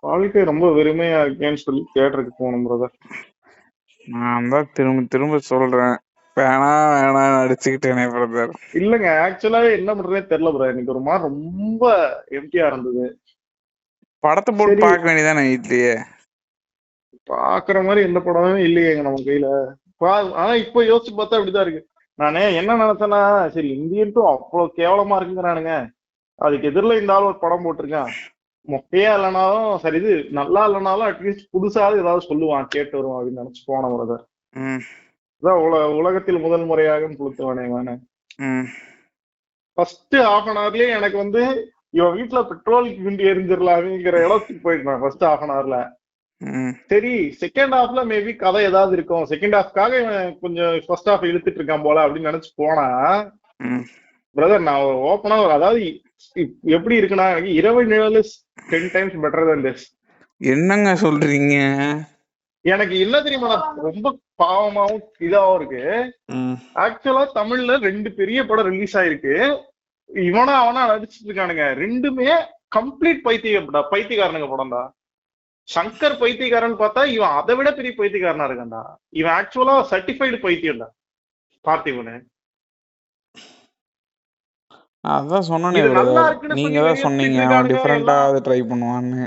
வாழ்க்கை ரொம்ப வெறுமையா இருக்கேன்னு சொல்லி தியேட்டருக்கு போகணும் பிரதர். நான் தான் திரும்ப திரும்ப சொல்றேன், வேணாம் வேணாம் அடிச்சுக்கிட்டேனே பிரதர். இல்லங்க, ஆக்சுவலாவே என்ன பண்றதே தெரியல ப்ரோ. எனக்கு ஒரு மாதிரி ரொம்ப எம்டியா இருந்தது. படத்தை போட்டு சரி, பார்க்க வேண்டியதானே வீட்லயே. பாக்குற மாதிரி எந்த படமுமே இல்லையேங்க நம்ம கையில. ஆனா இப்போ யோசிச்சு பார்த்தா இப்படிதான் இருக்கு. நானே என்ன நினைச்சேன்னா, சரி இந்தியன் டூ அவ்வளவு கேவலமா இருக்குங்கிறானுங்க, அதுக்கு எதிரில இந்த ஆள் ஒரு படம் போட்டிருக்கான், மொக்கையா இல்லைனாலும் சரி, இது நல்லா இல்லைனாலும் அட்லீஸ்ட் புதுசாவது ஏதாவது சொல்லுவான், கேட்டு வருவான் அப்படின்னு நினைச்சு போன பிரதர். அதான் உலகத்தில் முதல் முறையாக புளுத்துவானே வானே. ஃபர்ஸ்ட் ஹாஃப் அன் ஹவர்லயே எனக்கு வந்து இவன் வீட்டுல பெட்ரோல் கிண்டி எரிஞ்சிடலாமேங்கிற இடத்துக்கு போயிட்டான் ஃபர்ஸ்ட் ஹாஃப் அன் ஹவர்ல. சரி, செகண்ட் ஹாஃப்ல மேபி கதை ஏதாவது இருக்கும், செகண்ட் ஹாஃப்காக இவன் கொஞ்சம் ஃபர்ஸ்ட் ஹாஃப் இழுத்துட்டு இருக்கான் போல அப்படின்னு நினைச்சு போனா பிரதர், நான் ஓப்பனா அதாவது எப்படி இருக்குன்னா, இரவு நிழல் 10 டைம்ஸ் பெட்டர் than this. என்னங்க சொல்றீங்க? எனக்கு என்ன தெரியுமா, ரொம்ப பாவமாவும் இதாவும் இருக்கு. ஆக்சுவலா தமிழ்ல 2 பெரிய படம் ரிலீஸ் ஆயிருக்கு, இவனா அவனா நடிச்சிட்டு இருக்கானுங்க. ரெண்டுமே கம்ப்ளீட் பைத்தியக்காரனுங்க படம்டா. சங்கர் பைத்தியக்காரன் பார்த்தா இவன் அதை விட பெரிய பைத்தியக்காரனா இருக்கான்டா. இவன் ஆக்சுவலா சர்டிஃபைடு பைத்தியம்டா பார்த்திபனு. அதான் சொன்னேனே இது நல்லா பிரதர், இருக்குன்னு நீங்க சொல்லி தான் வெளியே சொன்னீங்க சொல்லிட்டு அவன் இருக்கானுங்க டிஃபரெண்டா எல்லாம். அதை ட்ரை பண்ணுவான்னு.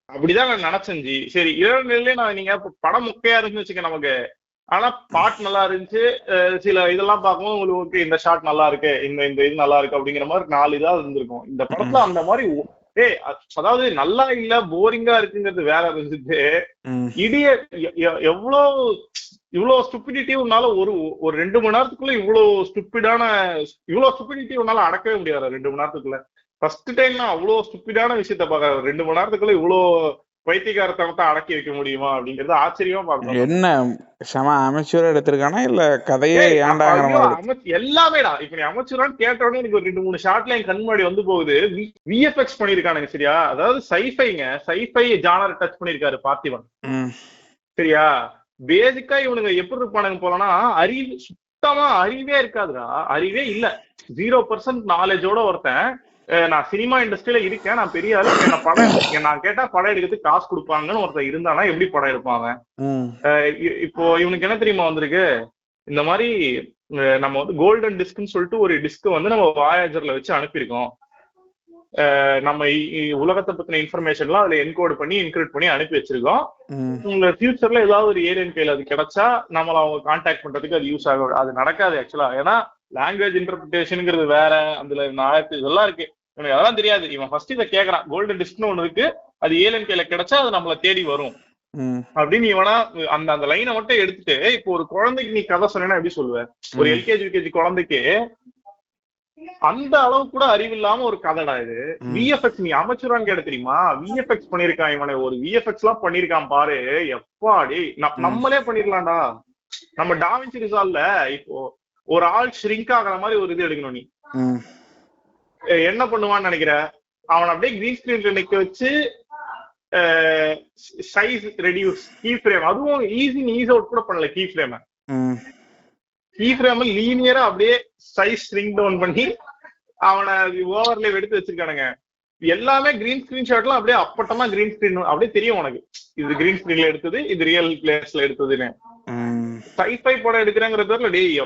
அப்படிதான் நான் நினைச்சேன் ஜி. சரி, இரவு நிலையிலே நான் நீங்க படம் மொக்கையா இருந்துச்சு வச்சுக்க நமக்கு, ஆனா பாட்டு நல்லா இருந்துச்சு. சில இதெல்லாம் பார்க்கும்போது உங்களுக்கு ஓகே, இந்த ஷாட் நல்லா இருக்கு, இந்த இந்த இது நல்லா இருக்கு அப்படிங்கிற மாதிரி 4 இதா இருந்திருக்கும். இந்த படத்துல அந்த மாதிரி அதாவது நல்லா இல்ல போரிங்கா இருக்குங்கிறது வேற இருந்துச்சு. இடிய எவ்வளவு இவ்வளவு ஸ்டூபிடிட்டி உன்னால ஒரு 2 மணி நேரத்துக்குள்ள இவ்வளவு ஸ்டூபிடிட்டி உன்னால அடக்கவே முடியாது 2 மணி நேரத்துக்குள்ள. ஃபர்ஸ்ட் டைம் நான் அவ்வளவு ஸ்டூபிடான விஷயத்த பாக்குறேன். 2 மணி நேரத்துக்குள்ள இவ்வளவு பைத்தியக்காரத்தனத்தை அடக்கி வைக்க முடியுமா அப்படிங்கறது ஆச்சரியமா பாக்குறேன். என்ன செம அமெச்சூரா எடுத்திருக்கானா இல்ல கதையே ஏண்டாங்கிற ஐயோ, மாதிரி எல்லாமேடா. இப்ப நீ அமைச்சரான்னு கேட்டோடனே எனக்கு ஒரு 2-3 ஷாட்ல என் கண் முன்னாடி வந்து போகுது. விஎஃப்எக்ஸ் பண்ணிருக்கானுங்க சரியா, அதாவது சைஃபை ஜானர் டச் பண்ணிருக்காரு பார்த்திபன் சரியா. பேசிக்கா இவனுங்க எப்படி இருப்பானுங்க போலனா, சுத்தமா அறிவே இருக்காதுடா, அறிவே இல்ல. 0% நாலேஜோட ஒருத்தன், நான் சினிமா இண்டஸ்ட்ரியில இருக்கேன், நான் பெரிய ஆளு, நான் கேட்டா படம் எடுக்கிறதுக்கு காசு கொடுப்பாங்கன்னு ஒருத்தன் இருந்தானா எப்படி படம் எடுப்பாங்க? இப்போ இவனுக்கு என்ன தெரியுமா வந்திருக்கு, இந்த மாதிரி நம்ம வந்து கோல்டன் டிஸ்க்னு சொல்லிட்டு ஒரு டிஸ்க் வந்து நம்ம வாயாஜர்ல வச்சு அனுப்பியிருக்கோம். நம்ம உலகத்தை பத்தின இன்ஃபர்மேஷன்லாம் அதுல என்கோட் பண்ணி இன்கிரிப்ட் பண்ணி அனுப்பி வச்சிருக்கோம். உங்க ஃபியூச்சர்ல ஏதாவது ஒரு ஏலியன் கையில அது கிடைச்சா நம்மள அவங்க கான்டாக்ட் பண்றதுக்கு அது யூஸ் ஆகும். அது நடக்காது ஆக்சுவலா, ஏன்னா லாங்குவேஜ் இன்டர்பிரிட்டேஷனுங்கிறது வேற, அதுல 1000 இதெல்லாம் இருக்கு. எனக்கு அதெல்லாம் தெரியாது. இவன் ஃபர்ஸ்ட் இதை கேக்குறான், கோல்டன் டிஸ்க்னு ஒண்ணு இருக்கு, அது ஏலியன் கையில கிடைச்சா அது நம்மள தேடி வரும் அப்படின்னு. இவனா அந்த லைனை மட்டும் எடுத்துட்டு, இப்போ ஒரு குழந்தைக்கு நீ கதை சொன்னா எப்படி சொல்லுவ? ஒரு எல்கேஜி யூகேஜி குழந்தைக்கு அந்த அளவு கூட அறிவு இல்லாம ஒரு கதைடா இது. விஎஃப்எக்ஸ் நீ அமைச்சரான்னு கேட்ட தெரியுமா? விஎஃப்எக்ஸ் பண்ணிருக்கான் இவனை, ஒரு விஎஃப்எக்ஸ் எல்லாம் பண்ணிருக்கான் பாரு. எப்பாடி நம்மளே பண்ணிடலாம்டா. நம்ம டாவின்சி ரிசால்வ்ல இப்போ ஒரு ஆள் ஷ்ரிங்க் ஆகிற மாதிரி ஒரு இது எடுக்கணும், நீ என்ன பண்ணுவான்னு நினைக்கிற? அவன் அப்படியே கிரீன் ஸ்கிரீன்ல நிக்க வச்சு சைஸ் ரெடியூஸ், கீ ஃப்ரேம், அதுவும் ஈஸ் அவுட் கூட பண்ணல. கீ ஃப்ரேம் லீனியரா அப்படியே சைஸ் ஸ்ட்ரிங் டவுன் பண்ணி அவனை ஓவர்லே எடுத்து வச்சிருக்கானுங்க. எல்லாமே கிரீன் ஸ்கிரீன் ஷாட்லாம் அப்படியே அப்பட்டமா கிரீன் ஸ்கிரீன் அப்படியே தெரியும் உனக்கு, இது கிரீன் ஸ்கிரீன்ல எடுத்தது, இது ரியல் பிளேஸ்ல எடுத்ததுன்னு. சைஃபை படம் எடுக்கிறேங்கிற பேர்ல டேய்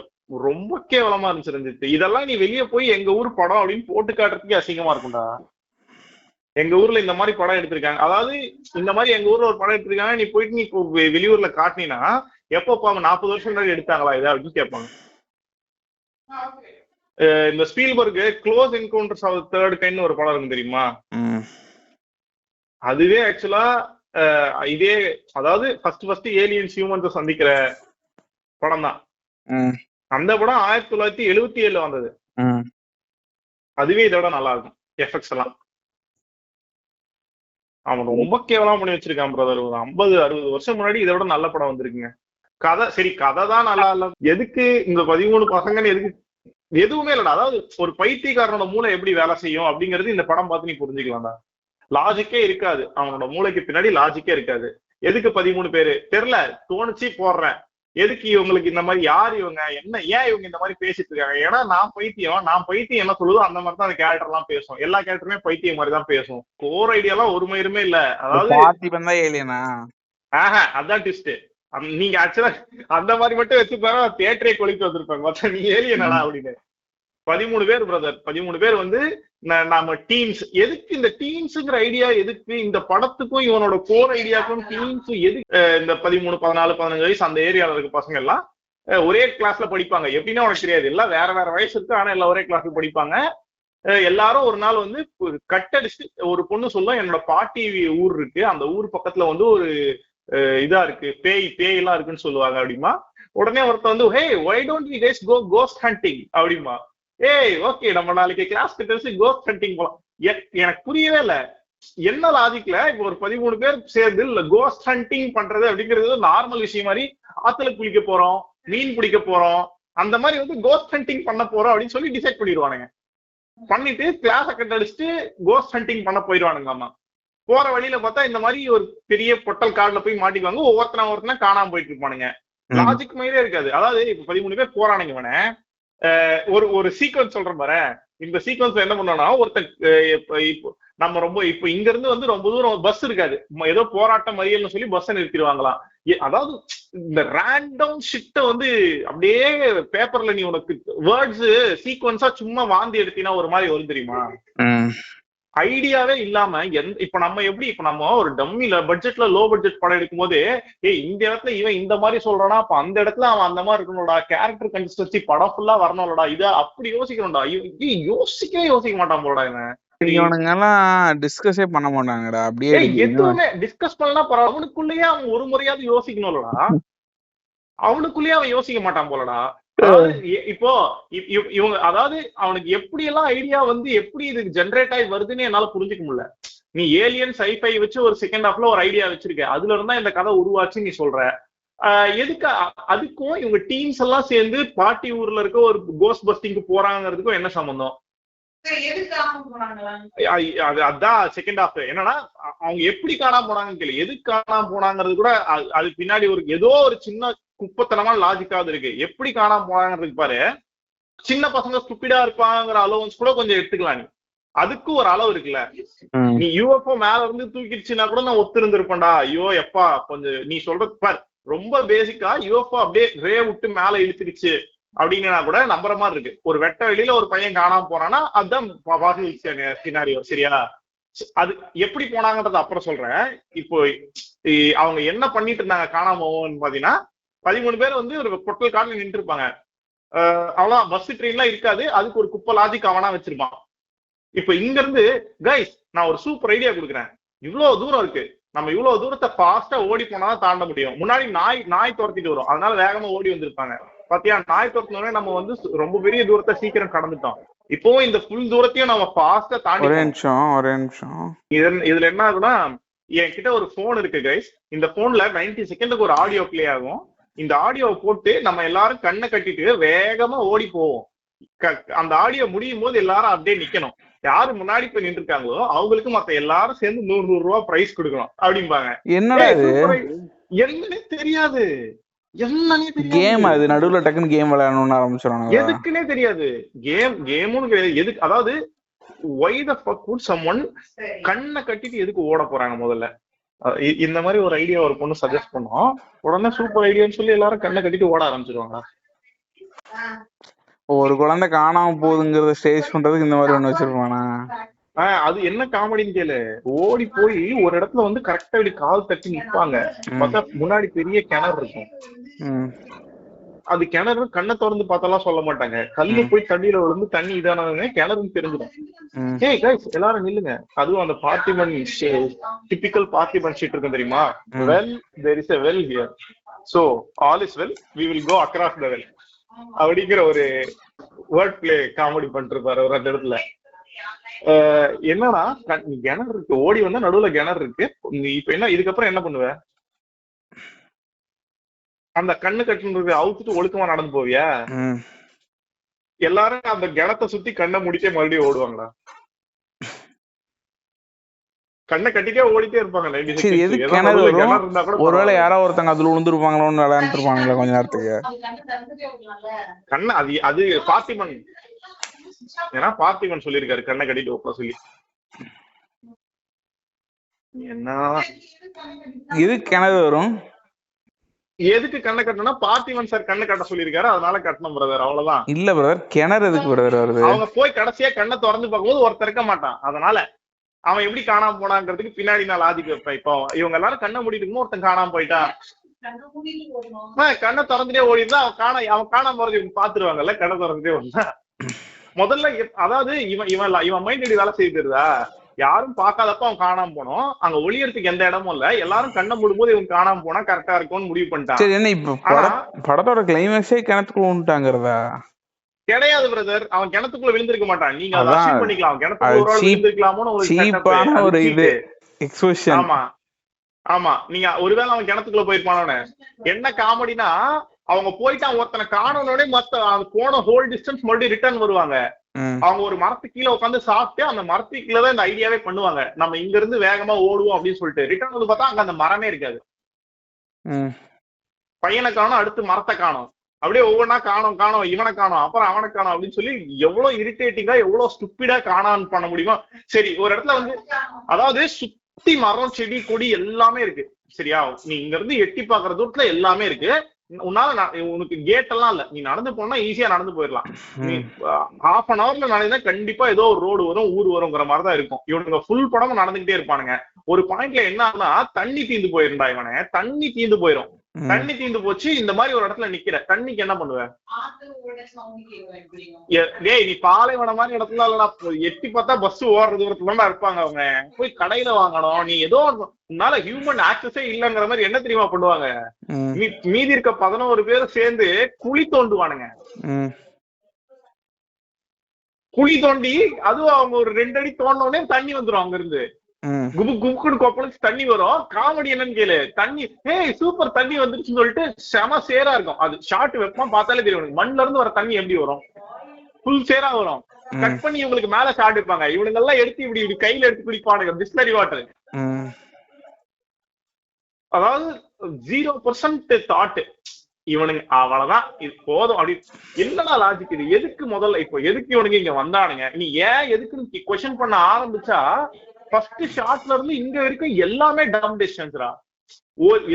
ரொம்ப கேவலமா இருந்துச்சு. இதெல்லாம் நீ வெளியே போய் எங்க ஊர் படம் அப்படின்னு போட்டு காட்டுறதுக்கே அசிங்கமா இருக்கும்டா. எங்க ஊர்ல இந்த மாதிரி படம் எடுத்திருக்காங்க, அதாவது இந்த மாதிரி எங்க ஊர்ல ஒரு படம் எடுத்திருக்காங்க, நீ போயிட்டு நீ வெளியூர்ல காட்டினா எப்போ 40 வருஷம் முன்னாடி எடுத்தாங்களா இதை அப்படின்னு கேட்பாங்க. இந்த Spielberg close encounters of the third kind ஒரு படம் இருக்கு தெரியுமா? அதுவே ஆக்சுவலா இதே, அதாவது ஃபர்ஸ்ட் ஏலியன்ஸ் ஹியூமன்ஸ் சந்திக்கிற படம் தான். அந்த படம் 1977 வந்தது. அதுவே இதோட நல்லா இருக்கும் எஃபெக்ட்ஸ் எல்லாம். அவன் ரொம்ப கேவலமா பண்ணி வச்சிருக்கான் பிரதர். ஒரு 50-60 வருஷம் முன்னாடி இதோட நல்ல படம் வந்திருக்குங்க. கதை சரி, கதை தான் நல்லா இல்ல. எதுக்கு இந்த 13 பசங்கன்னு எதுக்கு? எதுவுமே இல்லடா. அதாவது ஒரு பைத்தியக்காரனோட மூளை எப்படி வேலை செய்யும் அப்படிங்கிறது இந்த படம் பார்த்து நீ புரிஞ்சுக்கலாம்டா. லாஜிக்கே இருக்காது, அவனோட மூளைக்கு பின்னாடி லாஜிக்கே இருக்காது. எதுக்கு 13 பேரு தெரியல, தோணுச்சு போடுறேன். எதுக்கு இவங்களுக்கு இந்த மாதிரி, யார் இவங்க, என்ன, ஏன் இவங்க இந்த மாதிரி பேசிட்டு இருக்காங்க? ஏன்னா நான் பைத்தியம் என்ன சொல்லுதோ அந்த மாதிரி தான் அந்த கேரக்டர் எல்லாம் பேசும். எல்லா கேரக்டருமே பைத்தியம் மாதிரி தான் பேசும். கோர் ஐடியாலாம் ஒரு மயிருமே இல்ல. அதாவது அதான் ட்விஸ்ட். நீங்க ஆக்சுவலா அந்த மாதிரி மட்டும் வச்சுப்பாரு தியேட்டரே கொலிட்டு வந்திருப்பாங்க. மொத்தம் நீ ஏலியனா அப்படின்னு. 13 பேர் பிரதர், 13 பேர் வந்து நம்ம டீம்ஸ். எதுக்கு இந்த டீம்ஸ்ங்கிற ஐடியா? எதுக்கு இந்த படத்துக்கும் இவனோட கோர் ஐடியாக்கும் டீம்ஸ் எதுக்கு? இந்த 13, 14, 15 வயசு அந்த ஏரியால இருக்க பசங்க எல்லாம் ஒரே கிளாஸ்ல படிப்பாங்க. எப்படின்னா உனக்கு தெரியாது, எல்லாம் வேற வேற வயசு இருக்கு, ஆனா எல்லாம் ஒரே கிளாஸ்ல படிப்பாங்க. எல்லாரும் ஒரு நாள் வந்து கட்டடிச்சு ஒரு பொண்ணு சொல்லும், என்னோட பாட்டி ஊர் இருக்கு, அந்த ஊர் பக்கத்துல வந்து ஒரு இதா இருக்கு, பேய் எல்லாம் இருக்குன்னு சொல்லுவாங்க அப்படிமா. உடனே ஒருத்த வந்து, ஹே why don't we guys go ghost hunting அப்படிமா. ஏய் ஓகே, நம்ம நாளைக்கு கிளாஸ் தெரிஞ்சு கோஸ்ட் ஹண்டிங் போலாம். எனக்கு புரியவே இல்ல, என்ன லாஜிக்ல இப்ப ஒரு 13 பேர் சேர்ந்து இல்ல கோஸ்ட் ஹண்டிங் பண்றது அப்படிங்கிறது நார்மல் விஷயம் மாதிரி, ஆத்துல குளிக்க போறோம், மீன் பிடிக்க போறோம், அந்த மாதிரி வந்து கோஸ்ட் ஹண்டிங் பண்ண போறோம் அப்படின்னு சொல்லி டிசைட் பண்ணிடுவானுங்க. பண்ணிட்டு கிளாஸ கட் அடிச்சுட்டு கோஸ்ட் ஹண்டிங் பண்ண போயிடுவானுங்க. ஆமா, போற வழியில பார்த்தா இந்த மாதிரி ஒரு பெரிய பொட்டல் காடுல போய் மாட்டிக்குவாங்க. ஒவ்வொருத்தனா காணாம போயிட்டு இருப்பானுங்க. லாஜிக் மாதிரியே இருக்காது. அதாவது இப்ப 13 பேர் போறானுங்க, இவனை ஒரு சீக்வன்ஸ் சொல்றேன் பாரு. இந்த சீக்வன்ஸ் என்ன பண்ணோம்னா, இப்போ நம்ம ரொம்ப இப்ப இங்க இருந்து வந்து ரொம்ப தூரம் பஸ் இருக்காது, ஏதோ போராட்டம் மறியல்னு சொல்லி பஸ் நிறுத்திடுவாங்களாம். அதாவது இந்த ரேண்டம் ஷிட்ட வந்து அப்படியே பேப்பர்ல நீ உனக்கு வேர்ட்ஸ் சீக்வன்ஸா சும்மா வாந்தி எடுத்தினா ஒரு மாதிரி வரும் தெரியுமா? ஐடியாவே இல்லாம இப்ப நம்ம எப்படி, இப்ப நம்ம ஒரு டம்மில பட்ஜெட்ல லோ பட்ஜெட் படம் எடுக்கும் போது, இந்த இடத்துல இவன் இந்த மாதிரி சொல்றானா, அப்ப அந்த இடத்துல அவன் அந்த மாதிரி இருக்கணும்டா, கேரக்டர் கன்சிஸ்டன்சி படம் ஃபுல்லா வரணும்லடா, இத அப்படி யோசிக்கணும்டா. யோசிக்க மாட்டான் போலடா இவன். டிஸ்கஸே பண்ண மாட்டாங்கடா. அப்படியே எதுவுமே டிஸ்கஸ் பண்ணலாம் பரவாயில்ல, அவனுக்குள்ளேயே அவன் ஒரு முறையாவது யோசிக்கணும்லடா. அவனுக்குள்ளேயே அவன் யோசிக்க மாட்டான் போலடா. இப்போ இவங்க அதாவது அவனுக்கு எப்படி எல்லாம் ஐடியா வந்து எப்படி இது ஜெனரேட் ஆகி வருதுன்னு என்னால புரிஞ்சுக்க முடியல. நீ ஏலியன் சைஃபை வச்சு ஒரு செகண்ட் ஹாஃப்ல ஒரு ஐடியா வச்சிருக்க, அதுல இருந்தா இந்த கதை உருவாச்சு நீ சொல்ற. எதுக்கு அதுக்கும் இவங்க டீம்ஸ் எல்லாம் சேர்ந்து பாட்டி ஊர்ல இருக்க ஒரு கோஸ்ட் பஸ்டிங்க்கு போறாங்கிறதுக்கும் என்ன சம்பந்தம்? அதான் செகண்ட் ஹாஃப். என்னன்னா அவங்க எப்படி காணாம போனாங்கன்னு கேள்வி, எதுக்கு காணாம போனாங்கிறது கூட அது பின்னாடி ஒரு ஏதோ ஒரு சின்ன குப்பத்தனமான லாஜிக்காவது இருக்கு. எப்படி காணாம போனாங்கிறதுக்கு பாரு, சின்ன பசங்க ஸ்டூபிடா இருப்பாங்கிற அலோவன்ஸ் கூட கொஞ்சம் எடுத்துக்கலாம். நீ அதுக்கு ஒரு அளவு இருக்குல்ல. நீ யூஎஃப்ஓ மேல இருந்து தூக்கிடுச்சுன்னா கூட நான் ஒத்துருந்துருப்பேன்டா. ஐயோ எப்பா கொஞ்சம் நீ சொல்றது பாரு, ரொம்ப பேசிக்கா யூஎஃப்ஓ அப்படியே ரே விட்டு மேல இழுத்துடுச்சு அப்படின்னா கூட நம்புற மாதிரி இருக்கு. ஒரு வெட்ட வெளியில ஒரு பையன் காணாம போறான்னா அதுதான் சினாரியோ, சரியா? அது எப்படி போனாங்கன்றது அப்புறம் சொல்றேன். இப்போ அவங்க என்ன பண்ணிட்டு இருந்தாங்க காணாம போவோம்னு பாத்தீங்கன்னா, 13 பேர் வந்து ஒரு பொட்டல் கார்ல நின்று இருப்பாங்க. அவ்வளவு பஸ் ட்ரெயின்லாம் இருக்காது, அதுக்கு ஒரு குப்பை லாஜிக் அவனா வச்சிருப்பான். இப்ப இங்க இருந்து கைஸ் நான் ஒரு சூப்பர் ஐடியா கொடுக்குறேன், இவ்வளவு தூரம் இருக்கு, நம்ம இவ்வளவு தூரத்தை ஃபாஸ்டா ஓடி போனாதான் தாண்ட முடியும். முன்னாடி நாய் துரத்திட்டு வரும், அதனால வேகமா ஓடி வந்திருப்பாங்க. பாத்தியா, நாய் துரத்தினோட நம்ம வந்து ரொம்ப பெரிய தூரத்தை சீக்கிரம் கடந்துட்டோம். இப்பவும் இந்த ஃபுல் தூரத்தையும் நம்ம ஃபாஸ்டா தாண்டி. ஒரு நிமிஷம் இதுல என்ன ஆகுதுன்னா, என்கிட்ட ஒரு போன் இருக்கு கைஸ். இந்த போன்ல 90 செகண்டுக்கு ஒரு ஆடியோ பிளே ஆகும். இந்த ஆடியோவை போட்டு நம்ம எல்லாரும் கண்ணை கட்டிட்டு வேகமா ஓடி போவோம். அந்த ஆடியோ முடியும் போது எல்லாரும் அப்படியே நிக்கணும். யாரு முன்னாடி போய் நின்று இருக்காங்களோ அவங்களுக்கு மத்த எல்லாரும் சேர்ந்து 100 ரூபா பிரைஸ் கொடுக்கணும் அப்படிம்பாங்க. என்னன்னே தெரியாது, கேம் அது நடுவுல டக்குன்னு கேம் விளையாடணும்னு ஆரம்பிச்சிடுவாங்க. எதுக்குன்னே தெரியாது, கேமுன்னு கிடையாது. எதுக்கு, அதாவது why the fuck would someone கண்ணை கட்டிட்டு எதுக்கு ஓட போறாங்க? முதல்ல இந்த மாதிரி ஒரு ஐடியா ஒரு பொண்ணு சஜஸ்ட் பண்ணோம், உடனே சூப்பர் ஐடியான்னு சொல்லி எல்லாரும் கண்ணை கட்டிட்டு ஓட ஆரம்பிச்சிருவாங்க. ஒரு குழந்தை காணாம போகுதுங்கிறத ஸ்டேஜ் பண்றதுக்கு இந்த மாதிரி ஒண்ணு வச்சிருப்பானா? அது என்ன காமெடின்னு கேளு. ஓடி போய் ஒரு இடத்துல வந்து கரெக்டா இப்படி கால் தட்டி நிற்பாங்க. பார்த்தா முன்னாடி பெரிய கிணறு இருக்கும். அது கிணறு கண்ணை திறந்து பார்த்தாலாம் சொல்ல மாட்டாங்க. கல்லு போய் தண்ணியில விழுந்து தண்ணி இதானவங்க கிணறுன்னு தெரிஞ்சிடும். ஏய் கைஸ் எல்லாரும் நில்லுங்க. அதுவும் அந்த பார்த்திபன் டிபிக்கல் பார்த்திபன் ஷீட் இருக்கும் தெரியுமா? Well there is a well here, so all is well, we will go across the well அப்படிங்கிற ஒரு வேர்ட் பிளே காமெடி பண்ணிருப்பாரு ஒரு அந்த இடத்துல. என்னன்னா கிணறு இருக்கு, ஓடி வந்தா நடுவுல கிணறு இருக்கு. இப்ப என்ன இதுக்கப்புறம் என்ன பண்ணுவ? அந்த கண்ணு கட்டுன்றது அவுத்துட்டு ஒழுக்கமா நடந்து போவியா? எல்லாரும் அந்த கிணத்தை சுத்தி கண்ணை முடிச்சே மறுபடியும் ஓடுவாங்களா? கண்ணை கட்டிட்டே ஓடிட்டே இருப்பாங்க 90 சரி, செகண்ட்ஸ். எது ஏதோ கிணறு நடுவுல வரும்? கிணறு இருந்தா கூட ஒருவேளை பரவாயில்ல. யாரோ ஒருத்தங்க அதுல விழுந்துருப்பாங்களோன்னு விளையாண்டு இருப்பாங்களா கொஞ்ச நேரத்துக்கு? கண்ணை அது பார்த்திபன், ஏன்னா பார்த்திபன் சொல்லியிருக்காரு கண்ணை கட்டிட்டு ஒப்ப சொல்லி. என்ன எது கிணறு வரும்? எதுக்கு கண்ணை கட்டணும்னா பார்த்திபன் சார் கண்ணை கட்ட சொல்லியிருக்காரு, அதனால கட்டணும் பிரதர், அவ்வளவுதான். இல்ல பிரதர், கிணறு எதுக்கு பிரதர் வருது? அவங்க போய் கடைசியா கண்ணை திறந்து பார்க்கும்போது ஒருத்தர் இருக்க மாட்டான், அதனால அவன் எப்படி காணாம போனாங்கிறதுக்கு பின்னாடி நான் லாஜிக் வைப்பேன். இப்போ இவங்க எல்லாரும் கண்ணை மூடிட்டு ஒருத்தன் காணாம போயிட்டான், கண்ணை திறந்துட்டே ஓடிதான் அவன் காணாம போறது இவங்க பாத்துருவாங்கல்ல, கண்ணை திறந்துட்டே ஓடினா. முதல்ல அதாவது இவன் மைண்ட் எப்படி வேலை செய்யுதுதா, யாரும் பாக்காதப்ப அவன் காணாம போனோம், அங்க ஒளியறதுக்கு எந்த இடமும் இல்ல, எல்லாரும் கண்ணை மூடும்போது இவன் காணாம போனா கரெக்டா இருக்கும்னு முடிவு பண்ணிட்டான். சரி, என்ன இப்ப படத்தோட கிளைமேக்ஸே கிணத்துக்குள்ள விழுந்துட்டாங்கிறதா? கிடையாது பிரதர், அவன் கிணத்துக்குள்ள விழுந்திருக்க மாட்டான். நீங்க அதை அசீவ் பண்ணிக்கலாம், கிணத்துக்குள்ள விழுந்திருக்கலாமோன்னு ஒரு இது எக்ஸ்பிரஷன். ஆமா ஆமா, நீங்க ஒருவேளை அவன் கிணத்துக்குள்ள போயிருப்பானோன்னு. என்ன காமெடினா, அவங்க போயிட்டு ஒருத்தனை காணோனே மத்த போன ஹோல் டிஸ்டன்ஸ் மறுபடியும் ரிட்டர்ன் வருவாங்க. அவங்க ஒரு மரத்துக்கு கீழே உட்காந்து சாப்பிட்டு அந்த மரத்துக்கு கீழே தான் இந்த ஐடியாவே பண்ணுவாங்க, நம்ம இங்க இருந்து வேகமா ஓடுவோம் அப்படின்னு சொல்லிட்டு. ரிட்டர்ன் வந்து பார்த்தா அங்க அந்த மரமே இருக்காது, பையனை காணும், அடுத்து மரத்தை காணும், அப்படியே ஒவ்வொன்னா காணும் காணும், இவனை காணும், அப்புறம் அவனை காணும் அப்படின்னு சொல்லி எவ்வளவு இரிட்டேட்டிங்கா எவ்வளவு ஸ்டூப்பிடா காணான்னு பண்ண முடியுமா? சரி, ஒரு இடத்துல வந்து அதாவது சுத்தி மரம் செடி கொடி எல்லாமே இருக்கு சரியா, நீ இங்க இருந்து எட்டி பாக்குற தூரத்துல எல்லாமே இருக்கு, உன்னால உனக்கு கேட் எல்லாம் இல்ல, நீ நடந்து போனா ஈஸியா நடந்து போயிடலாம். நீ ஹாஃப் அன் ஹவர்ல நடந்தா கண்டிப்பா ஏதோ ஒரு ரோடு வரும், ஊர் வருங்கிற மாதிரிதான் இருக்கும். இவனுங்க ஃபுல் படமும் நடந்துகிட்டே இருப்பானுங்க. ஒரு பாயிண்ட்ல என்ன ஆகுனா, தண்ணி தீந்து போயிருந்தா இவனை, தண்ணி தீந்து போயிரும். தண்ணி தீந்து போச்சு, இந்த மாதிரி ஒரு இடத்துல நிக்கிற, தண்ணிக்கு என்ன பண்ணுவ? டேய், நீ பாலைவனம் மாதிரி இடத்துல இல்லடா, எட்டி பார்த்தா பஸ் ஓடுற தூரத்துல இருப்பாங்க அவங்க, போய் கடையில வாங்கணும், நீ ஏதோ உன்னால ஹியூமன் ஆக்சஸே இல்லங்கிற மாதிரி என்ன தெரியுமா பண்ணுவாங்க, மீதி இருக்க 11 பேரும் சேர்ந்து குழி தோண்டுவானுங்க. குழி தோண்டி அதுவும் அவங்க ஒரு 2 அடி தோண்டினோடனே தண்ணி வந்துடும், அங்க இருந்து குபு குபுக்குன்னு கொப்பளிச்சு தண்ணி வரும். காமெடி என்னன்னு கேளு, தண்ணி சூப்பர் தண்ணி வந்துருச்சுன்னு சொல்லிட்டு செம சேரா இருக்கும். அது ஷார்ட் வெப்பமா பார்த்தாலே தெரியும், மண்ல இருந்து வர தண்ணி எப்படி வரும், ஃபுல் சேரா வரும். கட் பண்ணி இவங்களுக்கு மேல ஷார்ட் இருப்பாங்க, இவனுங்க எல்லாம் எடுத்து இப்படி கையில எடுத்து குடிப்பானுங்க பிஸ்லரி வாட்டர். அதாவது 0% தாட் இவனுங்க, அவ்வளவுதான், இது போதும் அப்படி. என்னடா லாஜிக் இது? எதுக்கு முதல்ல இப்போ எதுக்கு இவனுங்க இங்க வந்தானுங்க? நீ ஏன் எதுக்குன்னு கொஸ்டின் பண்ண ஆரம்பிச்சா ஃபர்ஸ்ட் ஷாட்ல இருந்து இங்க வரைக்கும் எல்லாமே டம் டெசிஷன்ஸ்ரா.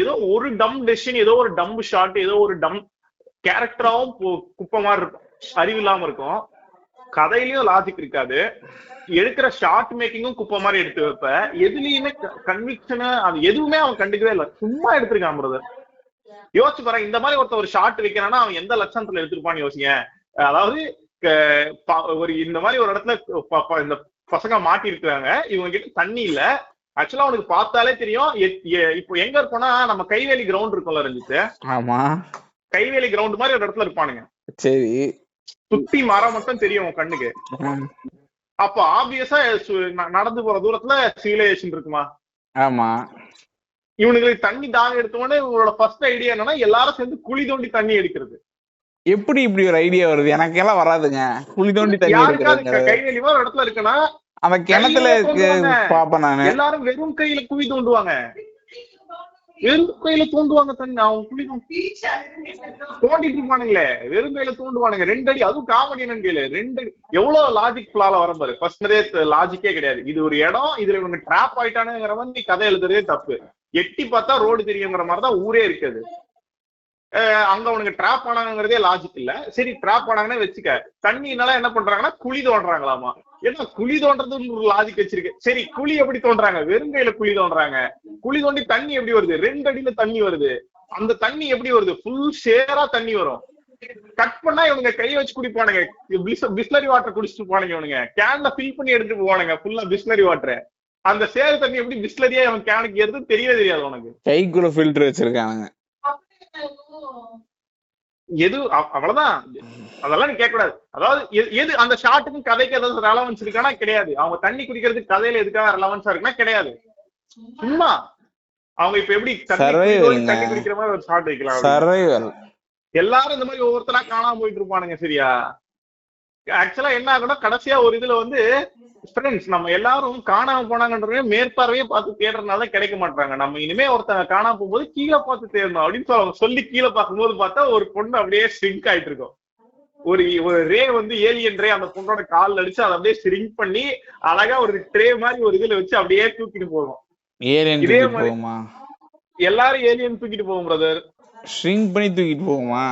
ஏதோ ஒரு டம் டெசிஷன், ஏதோ ஒரு டம் ஷாட், ஏதோ ஒரு டம் கேரக்டராவும் குப்பை மாதிரி இருக்கும், அறிவில்லாம இருக்கும். கதையிலயும் லாஜிக் இருக்காது, எடுக்கிற ஷார்ட் மேக்கிங்கும் குப்பை மாதிரி எடுத்து வைப்ப. எதுலயுமே கன்விக்ஷன் அது எதுவுமே அவன் கண்டுக்கவே இல்லை, சும்மா எடுத்திருக்கான் பிரதர். யோசிச்சு பாரு, இந்த மாதிரி ஒருத்த ஒரு ஷார்ட் வைக்கிறான்னா அவன் எந்த லட்சணத்துல எடுத்திருப்பான்னு யோசிங்க. அதாவது ஒரு இந்த மாதிரி ஒரு இடத்துல இந்த பசங்க மாட்டி இருக்கிறாங்க, இவங்க கிட்ட தண்ணி இல்ல. ஆக்சுவலா அவனுக்கு பார்த்தாலே தெரியும். இப்போ எங்க இருக்கோம்னா, நம்ம கைவேலி கிரவுண்ட் இருக்கும்ல ரஞ்சித், ஆமா, கைவேலி கிரவுண்ட் மாதிரி ஒரு இடத்துல இருப்பானுங்க. சரி, சுத்தி மரம் மட்டும் தெரியும் கண்ணுக்கு. அப்ப ஆப்வியஸா நடந்து போற தூரத்துல சிவிலைசேஷன் இருக்குமா? ஆமா. இவனுங்களுக்கு தண்ணி தாகம் எடுத்தோடனே இவங்களோட ஃபர்ஸ்ட் ஐடியா என்னன்னா, எல்லாரும் சேர்ந்து குழி தோண்டி தண்ணி எடுக்கிறது. எப்படி இப்படி ஒரு ஐடியா வருது? எனக்கு எல்லாம் வராதுங்க. குழி தோண்டி தண்ணி எடுக்கிறது கைவேலி மாதிரி ஒரு இடத்துல இருக்குன்னா அந்த கிணத்துல பாப்பேன் நானு. எல்லாரும் வெறும் கையில குழி தோண்டுவாங்க, வெறும் கையில தோண்டுவாங்க தண்ணி. அவங்க குழி தோண்டிட்டு இருப்பானுங்களே, வெறும் கையில தோண்டுவானுங்க 2 அடி. அதுவும் காமெடி என்னன்னு கேளு, 2 அடி எவ்வளவு லாஜிக் ஃபிளால வர பாரு. ஃபர்ஸ்ட் லாஜிக்கே கிடையாது. இது ஒரு இடம், இதுல இவங்க ட்ராப் ஆயிட்டானுங்கிற மாதிரி நீ கதை எழுதுறதே தப்பு. எட்டி பார்த்தா ரோடு தெரியுங்கிற மாதிரிதான் ஊரே இருக்குது. அங்க அவனுக்கு ட்ராப் ஆனாங்கிறதே லாஜிக் இல்ல. சரி, ட்ராப் ஆனாங்கன்னு வச்சுக்க, தண்ணினால என்ன பண்றாங்கன்னா குழி தோன்றாங்களாமா. ஏன்னா குழி தோன்றதுன்னு ஒரு லாஜிக் வச்சிருக்கு. சரி, குழி எப்படி தோன்றாங்க? வெறுங்கையில குழி தோன்றாங்க. குழி தோண்டி தண்ணி எப்படி வருது? 2 அடியில தண்ணி வருது. அந்த தண்ணி எப்படி வருது? ஃபுல் ஷேரா தண்ணி வரும். கட் பண்ணா இவனுங்க கையை வச்சு குடிப்பானுங்க, பிஸ்லரி வாட்டர் குடிச்சிட்டு போனாங்க. இவனுங்க கேன்ல ஃபில் பண்ணி எடுத்துட்டு போவானுங்க ஃபுல்லா பிஸ்லரி வாட்டர். அந்த சேரு தண்ணி எப்படி பிஸ்லரியா அவன் கேனுக்கு ஏறது தெரியவே தெரியாது உனக்கு. கைக்குள்ள ஃபில்டர் வச்சிருக்காங்க. எது அவ்வளவுதான், அதெல்லாம் நீ கேட்க கூடாது. அதாவது எது அந்த ஷாட்டுக்கும் கதைக்கு ஏதாவது ரெலவன்ஸ் இருக்கானா? கிடையாது. அவங்க தண்ணி குடிக்கிறதுக்கு கதையில எதுக்காக ரெலவன்ஸா இருக்குன்னா கிடையாது. சும்மா அவங்க இப்ப எப்படி தண்ணி குடிக்கிற மாதிரி ஒரு ஷாட் வைக்கலாம். எல்லாரும் இந்த மாதிரி ஒவ்வொருத்தரா காணாம போயிட்டு இருப்பானுங்க. சரியா, ஆக்சுவலா என்ன ஆகும்னா கடைசியா ஒரு இதுல வந்து ஃப்ரெண்ட்ஸ் நம்ம எல்லாரும் காணாம போனாங்கன்றதே மேற்பார்வையே பார்த்து தேடுறதுனால கிடைக்க மாட்டாங்க. நம்ம இனிமே ஒருத்தங்க காணாம போகும்போது கீழே பார்த்து தேடணும் அப்படின்னு சொல்லி கீழே பார்க்கும்போது பார்த்தா ஒரு பொண்ணு அப்படியே ஸ்ட்ரிங்க் ஆயிட்டு இருக்கும். ஒரு ரே வந்து ஏலியன் ரே அந்த பொண்ணோட கால் அடிச்சு அதை அப்படியே ஸ்ட்ரிங்க் பண்ணி அழகா ஒரு ட்ரே மாதிரி ஒரு இதுல வச்சு அப்படியே தூக்கிட்டு போகும். இதே மாதிரி எல்லாரும் ஏலியன் தூக்கிட்டு போகும் பிரதர். ஷ்ரிங்க் பண்ணி தூக்கிட்டு போகுமா?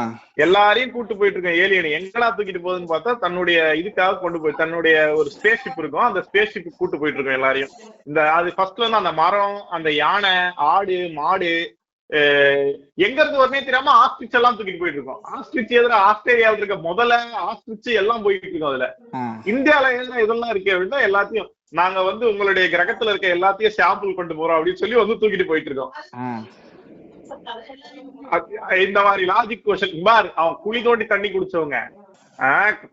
எல்லாரையும் கூட்டு போயிட்டு இருக்கேன். ஏலியன் எங்கடா தூக்கிட்டு போகுதுன்னு பார்த்தா தன்னுடைய இதுக்காக கொண்டு போய் தன்னுடைய ஒரு ஸ்பேஸ் ஷிப் இருக்கும், அந்த ஸ்பேஸ் ஷிப் கூட்டு போயிட்டு இருக்கோம் எல்லாரையும். இந்த அது ஃபர்ஸ்ட்ல இருந்து அந்த மரம், அந்த யானை, ஆடு, மாடு எங்க இருந்து வரனே தெரியாம ஆஸ்ட்ரிச் எல்லாம் தூக்கிட்டு போயிட்டு இருக்கோம். ஆஸ்ட்ரிச் எதிர ஆஸ்திரேலியாவில் இருக்க முதல்ல ஆஸ்ட்ரிச் எல்லாம் போயிட்டு இருக்கோம். அதுல இந்தியால எதுனா இதெல்லாம் இருக்கு அப்படின்னா எல்லாத்தையும் நாங்க வந்து உங்களுடைய கிரகத்துல இருக்க எல்லாத்தையும் சாம்பிள் கொண்டு போறோம் அப்படின்னு சொல்லி வந்து தூக்கிட்டு போயிட்டு இருக்கோம். இந்த மாதிரி லாஜிக் கொஸ்டின் பார். அவன் குழி தோண்டி தண்ணி குடிச்சவங்க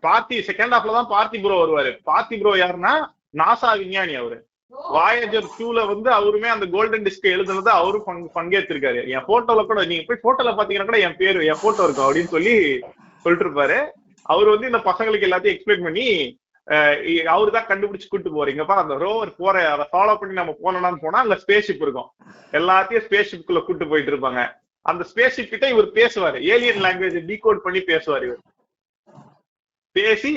பார்த்தி செகண்ட் ஹாஃப்ல தான் பார்த்தி ப்ரோ வருவாரு. பார்த்தி ப்ரோ யாருன்னா நாசா விஞ்ஞானி. அவரு வாயேஜர் 2ல வந்து அவருமே அந்த கோல்டன் டிஸ்க் எழுதுனது அவரும் பங்கேற்றிருக்காரு. என் போட்டோல கூட நீங்க போய் போட்டோல பாத்தீங்கன்னா கூட என் பேரு என் போட்டோ இருக்கும் அப்படின்னு சொல்லிட்டு இருப்பாரு. அவர் வந்து இந்த பசங்களுக்கு எல்லாத்தையும் எக்ஸ்பிளைன் பண்ணி அவரு தான் கண்டுபிடிச்சு கூட்டு போறீங்கப்பா அந்த ரோவர் போற அதை ஃபாலோ பண்ணி நம்ம போனோம்னு போனா அங்க ஸ்பேஸ் ஷிப் இருக்கும். எல்லாத்தையும் ஸ்பேஸ் ஷிப்குள்ள கூட்டு போயிட்டு இருப்பாங்க. அந்த ஸ்பேஸ் ஷிப் கிட்ட இவர் பேசுவாரு, ஏலியன் லாங்குவேஜ் டீகோட் பண்ணி பேசுவாரு. இவர் பேசி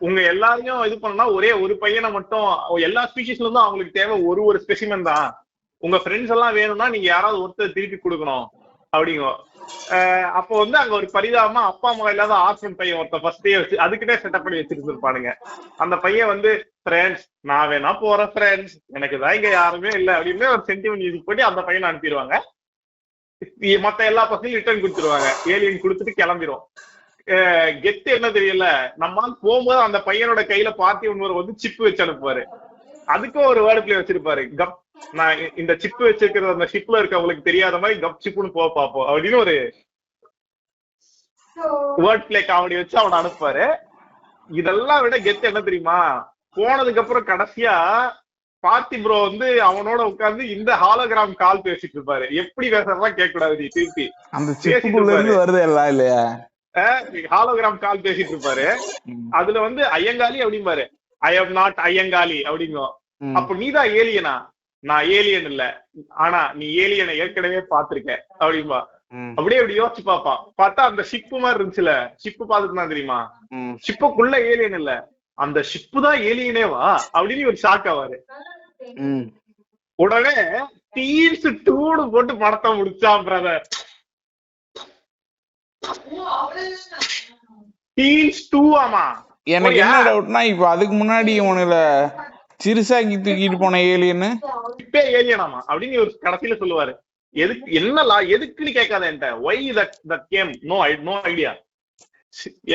உங்க எல்லாரையும் இது பண்ணா ஒரே ஒரு பையனை மட்டும் எல்லா ஸ்பீஷிஸ்ல இருந்தும் அவங்களுக்கு தேவை ஒரு ஸ்பெசிமென் தான். உங்க ஃப்ரெண்ட்ஸ் எல்லாம் வேணும்னா நீங்க யாராவது ஒருத்தர் திருப்பி கொடுக்கணும் அப்படிங்க. அப்போ வந்து அங்க ஒரு பரிதாபமா அப்பா அம்மா இல்லாத ஆர்ஃபன் பையன் ஒருத்த ஃபர்ஸ்டே வச்சு அதுக்கிட்டே செட்டப் பண்ணி வச்சிருந்துருப்பானுங்க. அந்த பையன் வந்து ஃப்ரெண்ட்ஸ் நான் வேணா போறேன் ஃப்ரெண்ட்ஸ் எனக்குதான் இங்க யாருமே இல்லை அப்படின்னு ஒரு சென்டிமெண்ட் மியூசிக் போட்டு அந்த பையனை அனுப்பிடுவாங்க. மத்த எல்லா பசங்களும் ரிட்டர்ன் கொடுத்துருவாங்க. ஏலியன் கொடுத்துட்டு கிளம்பிடும். கெத்து என்ன தெரியல, நம்ம போகும்போது அந்த பையனோட கையில பார்ட்டி ஒன்று வந்து சிப்பு வச்சு அனுப்புவாரு. அதுக்கும் ஒரு வேர்டு பிளே வச்சிருப்பாரு, கப் நான் இந்த சிப்பு வச்சிருக்கிறது அந்த ஷிப்ல இருக்கவங்களுக்கு தெரியாத மாதிரி கப் சிப்புன்னு பாப்போம் அப்படின்னு ஒரு வேர்ட் பிளே காமெடி வச்சு அவனை அனுப்புவாரு. இதெல்லாம் விட கெத்து என்ன தெரியுமா, போனதுக்கு அப்புறம் கடைசியா பார்த்தி ப்ரோ வந்து அவனோட உட்கார்ந்து இந்த ஹாலோகிராம் கால் பேசிட்டு இருப்பாரு. எப்படி பேசுறதா கேட்க கூடாது, திருப்பி வருது எல்லாம் இல்லையா, ஹாலோகிராம் கால் பேசிட்டு இருப்பாரு. அதுல வந்து ஐயங்காலி அப்படிம்பாரு, ஐ எம் நாட் ஐயங்காலி அப்படிங்கும். அப்ப நீதான் ஏலியனா? நான் ஏலியன் இல்ல, ஆனா நீ ஏலியனை ஏற்கனவே பாத்திருக்க அப்படின்பா. அப்படியே அப்படி யோசிச்சு பாப்பான். பார்த்தா அந்த ஷிப்பு மாதிரி இருந்துச்சுல, ஷிப்பு பாத்துட்டு தான் தெரியுமா, ஷிப்புக்குள்ள ஏலியன் இல்ல, அந்த ஷிப்பு தான் ஏலியனேவா அப்படின்னு ஒரு ஷாக் ஆவாரு. உடனே டீன்ஸ் 2 போட்டு படத்தை முடிச்சான் பிரதர். டீன்ஸ் 2 ஆமா. எனக்கு என்ன டவுட்னா, இப்ப அதுக்கு முன்னாடி உனல சிறுசாக்கி தூக்கிட்டு போன ஏலியன் இப்பே ஏலியனாமா அப்படின்னு ஒரு கடைசியில சொல்லுவாரு. எதுக்கு என்னலா எதுக்குன்னு கேட்காத என்கிட்ட, why that game no idea.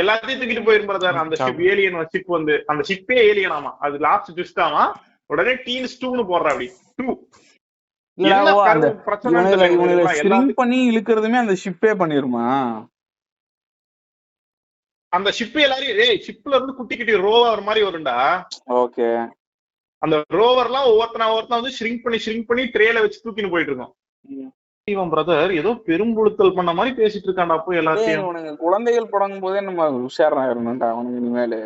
எல்லாத்தையும் தூக்கிட்டு போயிருப்பாரு அந்த ஷிப். ஏலியன் ஷிப் வந்து அந்த ஷிப்பே ஏலியனாமா. அது லாஸ்ட் ட்விஸ்ட் ஆமா. உடனே டீன்ஸ் 2னு போடுற அப்படி 2 பண்ணி இழுக்கிறதுமே அந்த ஷிப்பே பண்ணிருமா. அந்த ஷிப் எல்லாரும் ஷிப்ல இருந்து குட்டி குட்டி ரோவர் மாதிரி வரும்டா. ஓகே. அந்த ரோவர்லாம் ஒவ்வொருத்தனா வந்து ஷ்ரிங்க் பண்ணி ட்ரேல வச்சு தூக்கின்னு போயிட்டு இருக்கோம். இவன் பிரதர் ஏதோ பெரும்புழுத்தல் பண்ண மாதிரி பேசிட்டு இருக்கான்டா. அப்போ எல்லாத்தையும் குழந்தைகள் படங்கும் போதே நம்ம உஷாராயிருந்தா அவனுக்கு இனிமேலு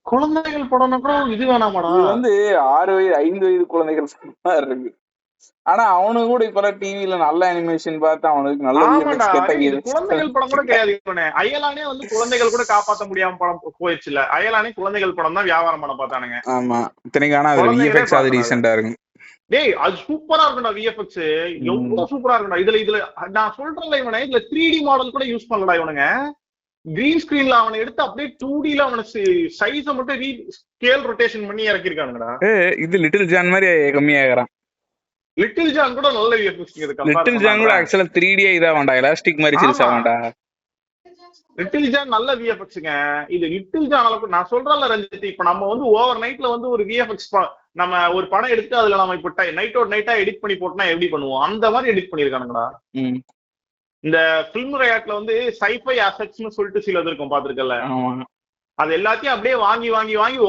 குழந்தைகள் படம்னா கூட இது வேணாமாடா. வந்து 6 வயது 5 வயது குழந்தைகள் இருக்கு. ஆனா அவனுக்கு கூட இப்ப டிவில நல்ல அனிமேஷன் பார்த்து அவனுக்கு நல்ல குழந்தைகள் படம் கூட கிடையாது. அயலானே வந்து குழந்தைகள் கூட காப்பாற்ற முடியாம படம் போயிடுச்சுல. அயலானே குழந்தைகள் படம் தான் வியாபாரம் பண்ண பார்த்தானுங்க. ஆமா, இத்தனைக்கான அது விஎஃப்எக்ஸ் அது ரீசெண்டா இருக்கு. டேய் அது சூப்பரா இருக்கும்டா விஎஃப்எக்ஸ், எவ்வளவு சூப்பரா இருக்கும்டா. இதுல நான் சொல்றேன்ல, இவனை இதுல 3D மாடல் கூட யூஸ் பண்ணலடா. இவனுங்க கிரீன் ஸ்கிரீன்ல அவனை எடுத்து அப்படியே 2Dல அவனை சைஸ மட்டும் ஸ்கேல் ரொட்டேஷன் பண்ணி இறக்கிருக்கானுங்கடா. இது லிட்டில் ஜான் மாதிரி கம்மியாகறான். லிட்டில் ஜான் கூட நல்ல விஎஃப்எக்ஸ் இருக்கு. லிட்டில் ஜான் கூட ஆக்சுவலா 3D இதா வேண்டாம், எலாஸ்டிக் மாதிரி சிரிச்சா வேண்டாம். லிட்டில் ஜான் நல்ல விஎஃப்எக்ஸ்ங்க. இது லிட்டில் ஜான் அளவுக்கு நான் சொல்றேன்ல ரஞ்சித், இப்ப நம்ம வந்து ஓவர் நைட்ல வந்து ஒரு விஎஃப்எக்ஸ் நம்ம ஒரு படம் எடுத்து அதுல நம்ம இப்ப நைட்டா எடிட் பண்ணி போட்டோம்னா எப்படி பண்ணுவோம், அந்த மாதிரி எடிட் பண்ணிருக்கானுங்கடா. இந்த பிலிம் ரயாட்ல வந்து சைஃபை அசெட்ஸ்னு சொல்லிட்டு சிலது இருக்கும், பாத்துருக்கல. அது எல்லாத்தையும் அப்படியே வாங்கி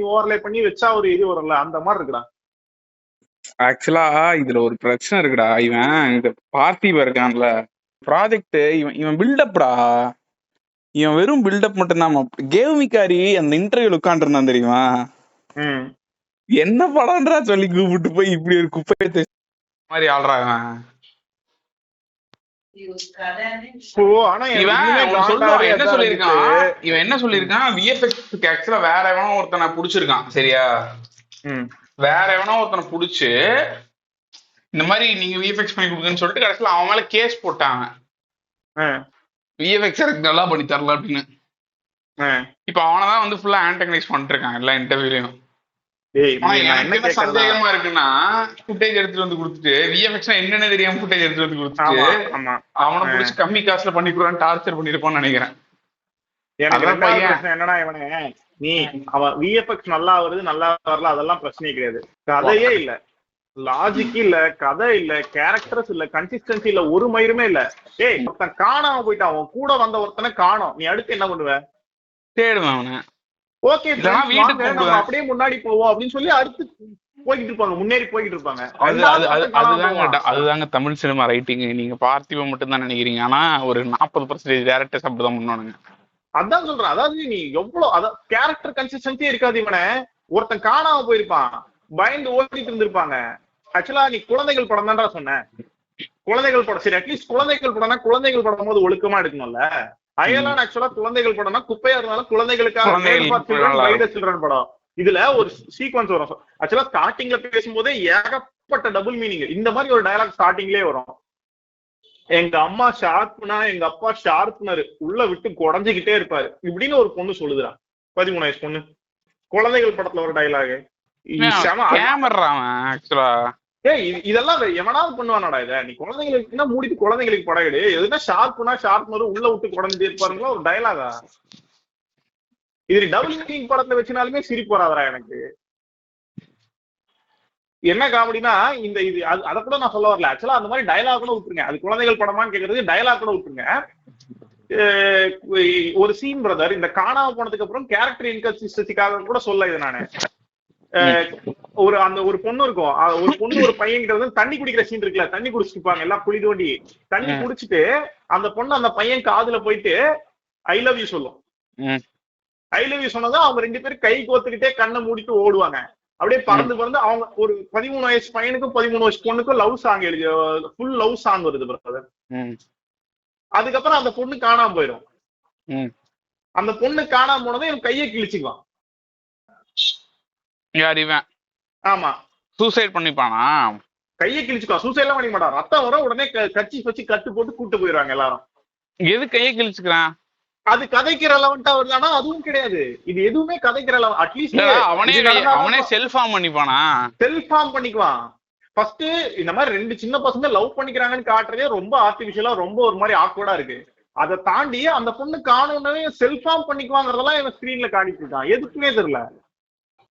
ஓவர்லே பண்ணி வச்சா ஒரு இது வரும்ல, அந்த மாதிரி இருக்குடா. ஆக்சுவலா இதுல ஒரு பிரச்சனை இருக்குடா. இவன் இந்த பார்த்திப இருக்கான்ல ப்ராஜெக்ட், இவன் பில்டப்டா. இவன் வெறும் பில்டப் மட்டும் தான். கேவ்மிக்காரி அந்த இன்டர்வியூல உட்காந்துருந்தான் தெரியுமா, என்ன படம்ன்றா சொல்லி கூப்பிட்டு போய் இப்படி ஒரு குப்பை மாதிரி ஆள்றாங்க. இவன் என்ன சொல்லிருக்கான், விஎஃப்எக்ஸ் ஆக்சுவலா வேற எவனோ ஒருத்தனை புடிச்சிருக்கான் சரியா, வேற எவனோ ஒருத்தனை புடிச்சு இந்த மாதிரி நீங்க விஎஃப்எக்ஸ் பண்ணி கொடுங்கன்னு சொல்லிட்டு கடைசியில அவன் மேல கேஸ் போட்டாங்க, விஎஃப்எக்ஸ் எனக்கு நல்லா பண்ணி தரல அப்படின்னு. இப்ப அவனதான் வந்து ஃபுல்லா ஆன்டகனைஸ் பண்ணிட்டு இருக்கான் எல்லா இன்டர்வியூலயும். என்ன சந்தேகமா இருக்குன்னா, ஃபுட்டேஜ் எடுத்துட்டு வந்து கொடுத்துட்டு விஎஃப்எக்ஸ் என்னன்னு தெரியாம ஃபுட்டேஜ் எடுத்துட்டு வந்து கொடுத்துட்டு அவனை புடிச்சு கம்மி காசுல பண்ணி கொடுறான்னு டார்ச்சர் பண்ணிருப்பான்னு நினைக்கிறேன். என்னன்னா இவனே நீ அவன் விஎஃப்எக்ஸ் நல்லா வருது நல்லா வரல அதெல்லாம் பிரச்சனையே கிடையாது, கதையே இல்ல, லாஜிக் இல்ல, கதை இல்ல, கேரக்டர்ஸ் இல்ல, கன்சிஸ்டன்சி இல்ல, ஒரு மயிருமே இல்ல. ஏய் ஒருத்தன் காணாம போயிட்டான், அவன் கூட வந்த ஒருத்தனை காணோம், நீ அடுத்து என்ன பண்ணுவ? தேடுவேன் அவனை. ஓகே அப்படியே முன்னாடி போவோம் அப்படின்னு சொல்லி அடுத்து போய்கிட்டு இருப்பாங்க, முன்னேறி போய்கிட்டு இருப்பாங்க. அதுதாங்க தமிழ் சினிமா ரைட்டிங். நீங்க பார்த்திபன் மட்டும் தான் நினைக்கிறீங்க, ஆனா ஒரு 40% டேரக்டர்ஸ் அப்படிதான் பண்ணுவானுங்க. அதான் சொல்றேன், அதாவது நீ எவ்வளவு அதாவது கேரக்டர் கன்சிஸ்டன்சியே இருக்காது. இவனை ஒருத்தன் காணாம போயிருப்பான், பயந்து ஓடிட்டு இருந்திருப்பாங்க. ஆக்சுவலா நீ குழந்தைகள் படம் தான்டா சொன்ன, குழந்தைகள் படம் சரி, அட்லீஸ்ட் குழந்தைகள் படம்னா குழந்தைகள் படம் போது ஒழுக்கமா எடுக்கணும்ல. அயலான் ஆக்சுவலா குழந்தைகள் படம்னா குப்பையா இருந்தாலும் குழந்தைகளுக்காக சில்ட்ரன் படம். இதுல ஒரு சீக்வன்ஸ் வரும் ஆக்சுவலா ஸ்டார்டிங்ல பேசும்போதே ஏகப்பட்ட டபுள் மீனிங். இந்த மாதிரி ஒரு டயலாக் ஸ்டார்டிங்லயே வரும், எங்க அம்மா ஷார்ப்னா எங்க அப்பா ஷார்ப்னர் உள்ள விட்டு குடஞ்சுக்கிட்டே இருப்பாரு இப்படின்னு ஒரு பொண்ணு சொல்லுதுடா, 13 வயசு பொண்ணு. குழந்தைகள் படத்துல ஒரு டயலாக். இதெல்லாம் எவனாவது பண்ணுவானாடா இத? நீ குழந்தைங்களுக்கு மூடிட்டு குழந்தைங்களுக்கு படம் எடு, எதுனா ஷார்ப்னா ஷார்ப்னர் உள்ள விட்டு குடஞ்சுட்டே இருப்பாருங்களா ஒரு டயலாகா? இது டபுள் மீனிங் படத்துல வச்சுனாலுமே சிரிப்பு வராதரா எனக்கு. என்ன காமெடினா இந்த இது அத கூட நான் சொல்ல வரல. ஆக்சுவலா அந்த மாதிரி டயலாக் கூட விட்டுருங்க, அது குழந்தைகள் படமான்னு கேக்குறது டயலாக் கூட விட்டுருங்க. ஒரு சீன் பிரதர், இந்த காணாம போனதுக்கு அப்புறம் கேரக்டர் இன்கன்சிஸ்டன்சிக்காக கூட சொல்ல இது நானு. ஒரு பொண்ணு இருக்கும், ஒரு பொண்ணு ஒரு பையன் கிட்ட வந்து தண்ணி குடிக்கிற சீன் இருக்குல்ல, தண்ணி குடிச்சிருப்பாங்க எல்லாம் குழி தோண்டி, தண்ணி குடிச்சிட்டு அந்த பொண்ணு அந்த பையன் காதுல போயிட்டு ஐ லவ் யூ சொல்லும். ஐ லவ் யூ சொன்னதான் அவங்க 2 பேரும் கை கோத்துக்கிட்டே கண்ணை மூடிட்டு ஓடுவாங்க. அப்படியே பறந்து பறந்து அவங்க ஒரு 13 வயசு பையனுக்கும் 13 வயசு பொண்ணுக்கும் லவ் சாங் எழுதி ஃபுல் லவ் சாங் வருது பிரதர். அதுக்கப்புறம் அந்த பொண்ணு காணாம போயிடும். அந்த பொண்ணு காணாம போனதும் இவன் கையை கிழிச்சுக்குவான். ஆமா, சூசைட் பண்ணிப்பானா? கையை கிழிச்சுக்குவான். சூசைட் எல்லாம் பண்ணிக்க மாட்டான், ரத்தம் வரும், உடனே கட்சி வச்சு கட்டு போட்டு கூட்டு போயிடுவாங்க எல்லாரும். எது கையை கிழிச்சுக்கிறான்? அது கதைக்கு ரெலவெண்டா வருதானா? அதுவும் கிடையாது. இது எதுவுமே கதைக்கு ரெலவெண்ட். அட்லீஸ்ட் அவனே செல்ஃப் ஃபார்ம் பண்ணிப்பானா? செல்ஃப் ஃபார்ம் பண்ணிக்குவான். ஃபர்ஸ்ட் இந்த மாதிரி 2 சின்ன பசங்க லவ் பண்ணிக்கிறாங்கன்னு காட்டுறதே ரொம்ப ஆர்டிபிஷியலா, ரொம்ப ஒரு மாதிரி ஆக்வர்டா இருக்கு. அதை தாண்டி அந்த பொண்ணு காணோன்னே செல்ஃப் ஃபார்ம் பண்ணிக்குவாங்கறதெல்லாம் இவன் ஸ்கிரீன்ல காட்டிட்டு இருக்கான். எதுக்குமே தெரியல.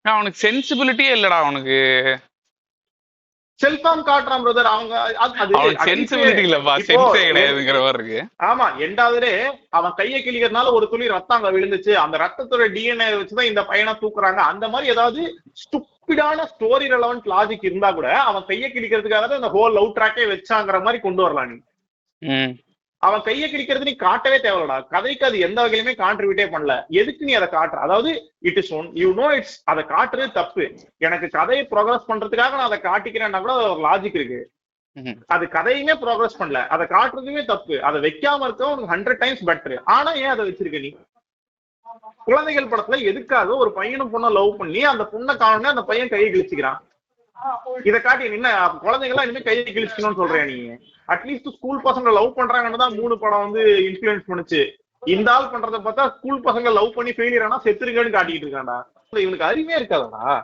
அவனுக்கு சென்சிபிலிட்டியே இல்லடா. அவனுக்கு செல்ஃபார்ம் காட்டுறான் பிரதர். அவங்க சென்சிபிலிட்டி இல்லப்பா, சென்ஸே கிடையாதுங்கற மாதிரி இருக்கு. ஆமா, ரெண்டாவதே அவன் கையை கிழிக்கிறதுனால ஒரு துளி ரத்தம் அங்க விழுந்துச்சு, அந்த ரத்தத்தோட டிஎன்ஏ வச்சுதான் இந்த பையனை தூக்குறாங்க. அந்த மாதிரி ஏதாவது ஸ்டூபிடான ஸ்டோரி ரெலவெண்ட் லாஜிக் இருந்தா கூட அவன் கையை கிழிக்கிறதுக்காக அந்த ஹோல் லவ் ட்ராக்கே வச்சாங்கிற மாதிரி கொண்டு வரலாம். நீ அவன் கையை கிழிக்கிறது நீ காட்டவே தேவையில்லடா, கதைக்கு அது எந்த வகையிலுமே கான்ட்ரிபியூட்டே பண்ணல. எதுக்கு நீ அதை காட்டுற? அதாவது it is one you know it's, அதை காட்டுறது தப்பு. எனக்கு கதையை ப்ரோக்ரஸ் பண்றதுக்காக நான் அதை காட்டிக்கிறேன்னா கூட ஒரு லாஜிக் இருக்கு. அது கதையுமே ப்ரோக்ரஸ் பண்ணல, அதை காட்டுறதுமே தப்பு. அதை வைக்காம இருக்க உனக்கு 100 டைம்ஸ் பெட்டர். ஆனா ஏன் அதை வச்சிருக்க நீ? குழந்தைகள் படத்துல எதுக்காக ஒரு பையனும் பொண்ணை லவ் பண்ணி அந்த பொண்ணை காணோன்னு அந்த பையன் கையை கிழிச்சுக்கிறான்? இதை காட்டி என்ன குழந்தைங்களாம் இனிமே கையை கிழிச்சுக்கணும்னு சொல்றேன்? நீ அட்லீஸ்ட் ஸ்கூல் பசங்க லவ் பண்றாங்கன்னு தான் 3 படம் வந்து இன்ஃபுளுன்ஸ் பண்ணுச்சு. இந்த ஆள் பண்றத பார்த்தா ஸ்கூல் பசங்க லவ் பண்ணி ஃபெயிலியர் ஆனா செத்துருங்கன்னு காட்டிட்டு இருக்காண்டா. இவனுக்கு அறிவே இருக்காதடா.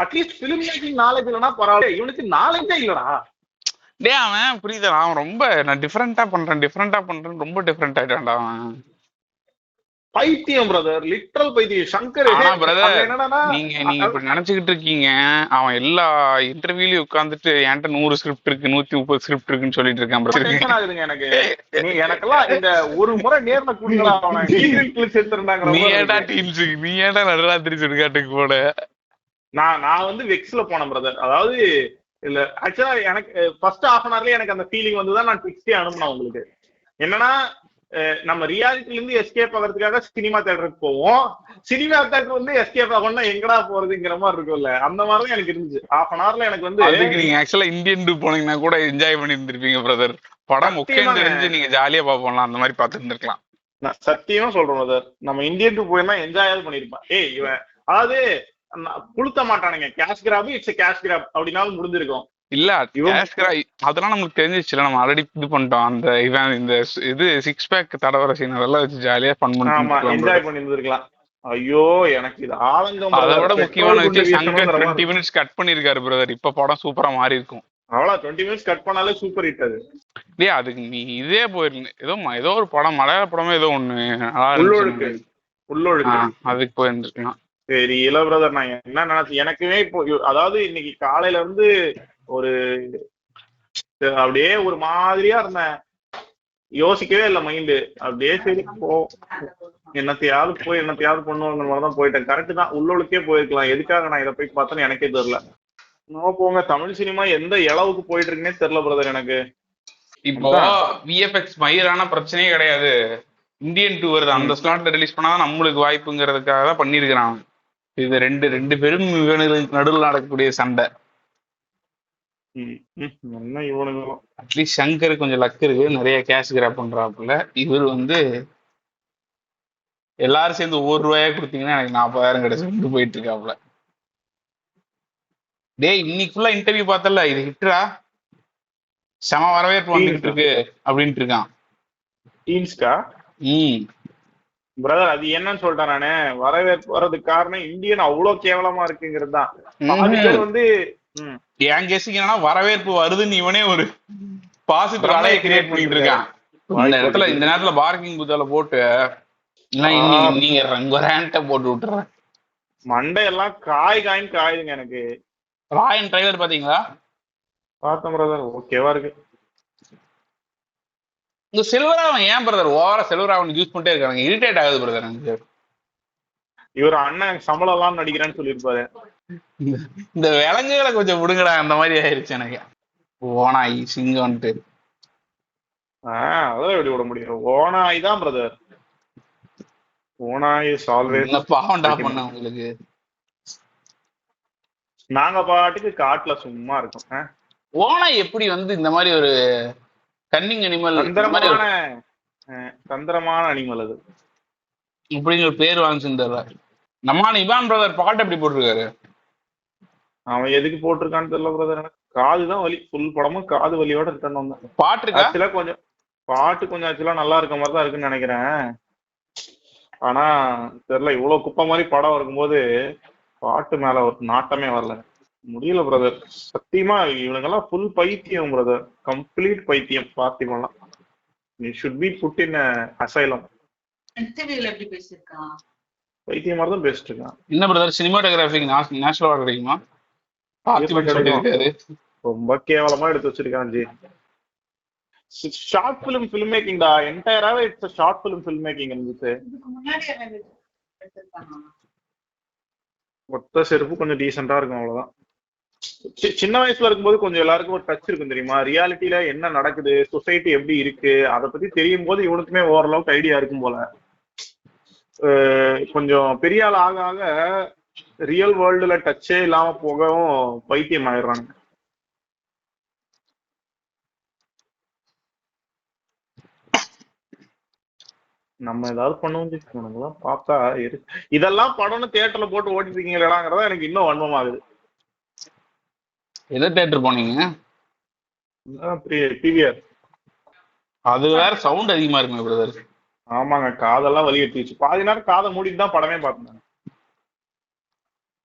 அட்லீஸ்ட் பிலிம் மேக்கிங் நாலேஜ் இல்லைன்னா பரவாயில்ல, இவனுக்கு நாலேஜே இல்லடா. டே அவன் புரியுதா, அவன் ரொம்ப நான் டிஃபரெண்டா பண்றேன் ரொம்ப டிஃபரெண்ட் ஆயிட்டான்டா அவன். பைத்தியம் பிரதர், லிட்டரல் பைத்தியம். சங்கர் நீங்க இப்படி நினைச்சுக்கிட்டு இருக்கீங்க. அவன் எல்லா இன்டர்வியூலயும் உட்கார்ந்துட்டு என்கிட்ட 100 ஸ்கிரிப்ட் இருக்கு 130 ஸ்கிரிப்ட் இருக்குன்னு சொல்லிட்டு இருக்கான். எனக்கு எனக்கெல்லாம் இந்த ஒரு முறை நேர்ல கூடுதலாம். நீ ஏன்டா நடுராத்திரி சுடுகாட்டுக்கு போன? நான் வந்து வெக்ஸ்ல போனேன் பிரதர். அதாவது இல்ல ஆக்சுவலா எனக்கு ஃபர்ஸ்ட் ஹாஃப் அன் ஹவர்லயே எனக்கு அந்த ஃபீலிங் வந்துதான் நான் ட்விக்ஸ்டே அனுப்புனேன் உங்களுக்கு. என்னன்னா நம்ம ரியாலிட்டில இருந்து எஸ்கேப் ஆகிறதுக்காக சினிமா தேட்டருக்கு போவோம். சினிமா தேட்டர் வந்து எஸ்கேப் ஆகணும்னா எங்கடா போறதுங்கிற மாதிரி இருக்கும்ல. அந்த மாதிரிதான் எனக்கு இருந்துச்சு. ஹாஃப் அன் ஹவர்ல எனக்கு வந்து நீங்க ஆக்சுவலா இந்தியன் டூ போனீங்கன்னா கூட என்ஜாய் பண்ணி இருந்திருப்பீங்க பிரதர். படம் உட்கார்ந்து நீங்க ஜாலியா பாப்போம்லாம், அந்த மாதிரி பாத்து இருந்திருக்கலாம். நான் சத்தியமா சொல்றேன் பிரதர், நம்ம இந்தியன் டூ போயிருந்தா என்ஜாயாவது பண்ணிருப்பான். இவன் அதாவது புளுத்த மாட்டானுங்க, cash crop it's cash crop அப்படின்னாலும் முடிஞ்சிருக்கும். இல்ல அதெல்லாம் நமக்கு தெரிஞ்சிச்சுல, நம்ம ஆல்ரெடி இது பண்ணிட்டோம். அந்த இவன் இந்த இது 6 பேக் தடவர சீன் அதெல்லாம் வச்சு ஜாலியா ஃபன் பண்ணிட்டு என்ஜாய் பண்ணி இருந்திருக்கலாம். ஐயோ எனக்கு இது ஆலங்கம். அதை விட முக்கியமான விஷயம் சங்கர் 20 மினிட்ஸ் கட் பண்ணிருக்காரு பிரதர். இப்ப படம் சூப்பரா மாறி இருக்கும். அவ்வளவு 20 மினிட்ஸ் கட் பண்ணாலே சூப்பர் ஹிட் அது. இல்லையா, அதுக்கு நீ இதே போயிருந்த ஏதோ ஒரு படம், மலையாள படமே ஏதோ ஒண்ணு உள்ளொழுக்கு அதுக்கு போயிருந்துருக்கலாம். சரி இல்ல பிரதர், நான் என்ன நினைச்சு எனக்குமே இப்போ அதாவது இன்னைக்கு காலையில இருந்து ஒரு அப்படியே ஒரு மாதிரியா இருந்தேன், யோசிக்கவே இல்லை மைண்டு. அப்படியே சரி போ என்னத்தையாவது பண்ணுவாங்க மாதிரிதான் போயிட்டேன். கரெக்ட் தான், உள்ளொழுக்கே போயிருக்கலாம். எதுக்காக நான் இதை போய் பார்த்தேன்னு எனக்கே தெரியல. போங்க, தமிழ் சினிமா எந்த அளவுக்கு போயிட்டு இருக்குன்னே தெரியல பிரதர் எனக்கு. இப்போ விஎஃப்எக்ஸ் மயிரான பிரச்சனையே கிடையாது. இந்தியன் டூ வருது, அந்த ஸ்லாட்ல ரிலீஸ் பண்ணாதான் நம்மளுக்கு வாய்ப்புங்கிறதுக்காக தான் பண்ணிருக்கிறாங்க. இது ரெண்டு பேரும் நடுவில் நடக்கக்கூடிய சண்டை. என்ன இவனுங்களும் அட்லீஸ்ட் சங்கர் கொஞ்சம் லக் இருக்கு, நிறைய கேஷ் கிராப் பண்றாப்புல. இவர் வந்து எல்லாரும் சேர்ந்து ₹1 கொடுத்தீங்கன்னா எனக்கு 40,000 கிடைச்சு போயிட்டு இருக்காப்புல. டேய் இன்னைக்கு ஃபுல்லா இன்டர்வியூ பார்த்தல, இது ஹிட்ரா செம வரவேற்பு வந்துட்டு இருக்கு அப்படின்ட்டு இருக்கான். பிரதர் அது என்னன்னு சொல்லிட்டேன் நானு, வரவேற்பு வர்றதுக்கு காரணம் இந்தியன் அவ்வளவு கேவலமா இருக்குங்கிறது தான். வந்து என் கெஸ்ஸிங் என்னன்னா வரவேற்பு வருதுன்னு இவனே ஒரு பாசிட்டிவ் அலையை கிரியேட் பண்ணிட்டு இருக்கான். இந்த நேரத்துல பார்க்கிங் புத்தால போட்டு நீங்க ரேண்ட போட்டு விட்டுறேன். மண்டையெல்லாம் காயின்னு காயுதுங்க எனக்கு. ராயன் ட்ரைலர் பாத்தீங்களா? பார்த்தேன் பிரதர், ஓகேவா இருக்கு. இந்த செல்வராவன் ஏன் பிரதர் ஓவரா செல்வராவன் யூஸ் பண்ணிட்டே இருக்காங்க, இரிட்டேட் ஆகுது பிரதர் எனக்கு. இவர் அண்ணன் சம்பளம் எல்லாம் நடிக்கிறேன்னு சொல்லியிருப்பாரு. இந்த விலங்குகளை கொஞ்சம் விடுங்கடா அந்த மாதிரி ஆயிருச்சு எனக்கு. ஓனாய் சிங்கம்ட்டு அதெல்லாம் எப்படி விட முடியும்? ஓனாய் தான் பிரதர், ஓனாய் சால்வேஸ் பாவண்டா பண்ண உங்களுக்கு. நாங்க பாட்டுக்கு காட்டுல சும்மா இருக்கோம். ஓனாய் எப்படி வந்து இந்த மாதிரி ஒரு கன்னிங் அனிமல், தந்திரமான அனிமல் அது இப்படின்னு ஒரு பேர் வாங்கிச்சிருந்தாரு. நம்ம இவான் பிரதர் பாட்டு எப்படி போட்டிருக்காரு? அவன் எதுக்கு போட்டிருக்கான்னு தெரியல பிரதர், எனக்கு காதுதான் வலி. ஃபுல் படமும் காது வலியோட ரிட்டர்ன் வந்தேன். பாட்டு கொஞ்சம் ஆக்சுவலா நல்லா இருக்க மாதிரி தான் இருக்குன்னு நினைக்கிறேன். ஆனா தெரியல, இவ்வளவு குப்பை மாதிரி படம் இருக்கும்போது பாட்டு மேல ஒரு நாட்டமே வரல. முடியல பிரதர் சத்தியமா. இவனுங்கெல்லாம் ஃபுல் பைத்தியம் பிரதர், கம்ப்ளீட் பைத்தியம். பார்த்திபன்லாம் நீ should be put in asylum. பைத்தியம் மாதிரி தான் பேசிட்டு இருக்கான். என்ன பிரதர் சினிமாட்டோகிராஃபிக் நேஷனல் அவார்டு கிடைக்குமா? ரொம்ப கேவலமா எடுத்து வச்சிருக்கான் ஜி. ஷார்ட் ஃபிலிம் மேக்கிங்டா, என்டையராவே இட்ஸ் ஷார்ட் ஃபிலிம் மேக்கிங் இருந்துச்சு. மொத்த செருப்பு கொஞ்சம் டீசெண்டா இருக்கும், அவ்வளவுதான். சின்ன வயசுல இருக்கும்போது கொஞ்சம் எல்லாருக்கும் ஒரு டச் இருக்கும் தெரியுமா, ரியாலிட்டியில என்ன நடக்குது, சொசைட்டி எப்படி இருக்கு, அதை பத்தி தெரியும் போது இவனுக்குமே ஓரளவுக்கு ஐடியா இருக்கும் போல. கொஞ்சம் பெரிய ஆள் ஆக ஆக ரியல் வேர்ல்டுல டச்சே இல்லாம போகவும் பைத்தியம் ஆயிடுறாங்க. நம்ம ஏதாவது பண்ணுவோம் பார்த்தா இதெல்லாம் படம்னு தியேட்டர்ல போட்டு ஓட்டிட்டு இருக்கீங்களாங்கிறதா எனக்கு இன்னும் வன்மம் ஆகுது. எந்த தியேட்டர் போனீங்க? பிவிஆர். அது வேற சவுண்ட் அதிகமா இருக்குங்க பிரதர். ஆமாங்க, காதெல்லாம் வலி எடுத்துச்சு. பாதி நேரம் காதை மூடிட்டு தான் படமே பார்த்தேன்.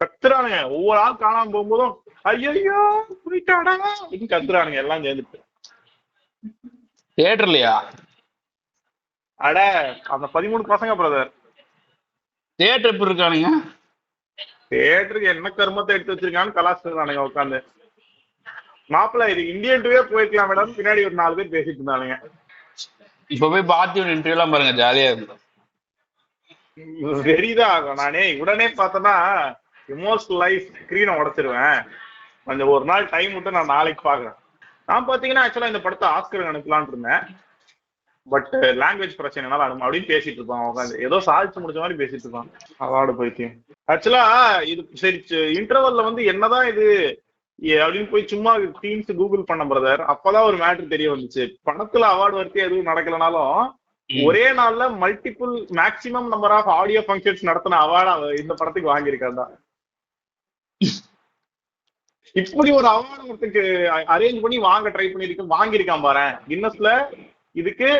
கத்துறானுங்க, ஒவ்வொரு ஆள் காணாம போகும்போதும் ஐயோ போயிட்டாடா அப்படின்னு கத்துறானுங்க எல்லாம் சேர்ந்துட்டு. தியேட்டர்லயா? அட அந்த 13 பசங்க பிரதர். தியேட்டர் எப்படி இருக்கானுங்க? தியேட்டருக்கு என்ன கருமத்தை எடுத்து வச்சிருக்கான்னு கலாச்சாரம் உட்காந்து. மாப்பிள்ள இது இந்தியன் டூவே போயிருக்கலாம் மேடம், பின்னாடி ஒரு 4 பேர் பேசிட்டு இருந்தானுங்க. இப்ப போய் பார்த்து இன்டர்வியூ எல்லாம் பாருங்க, ஜாலியா இருக்கும். வெறிதான் ஆகும். நானே உடனே பார்த்தேன்னா எமோஷனல் லைஃப் ஸ்கிரீனை உடைச்சிருவேன். கொஞ்சம் ஒரு நாள் டைம் விட்டு நான் நாளைக்கு பாக்குறேன். நான் பாத்தீங்கன்னா ஆக்சுவலா இந்த படத்தை ஆஸ்கர் அனுப்பலான் இருந்தேன். பட் லாங்குவேஜ் பிரச்சனைனால அப்படின்னு பேசிட்டு இருப்பான் உட்காந்து, ஏதோ சாதிச்சு முடிச்ச மாதிரி பேசிட்டு இருப்பான். அவார்டு பைத்தியம். ஆக்சுவலா இது சரி இன்டர்வல்ல வந்து என்னதான் இது அப்படின்னு போய் சும்மா டீம்ஸ் கூகுள் பண்ண பிரதர், அப்பதான் ஒரு மேட்டர் தெரிய வந்துச்சு. படத்துல அவார்டு வரைக்கும் எதுவும் நடக்கலனாலும் ஒரே நாள்ல multiple maximum number of audio functions நடத்தின அவார்டு இந்த படத்துக்கு வாங்கியிருக்காண்டா. இப்படி ஒரு அவார்டு ஒருத்துக்கு அரேஞ்ச் பண்ணி வாங்க ட்ரை பண்ணிருக்க வாங்கியிருக்கான் பாரு கின்னஸ்ல. இதுக்கு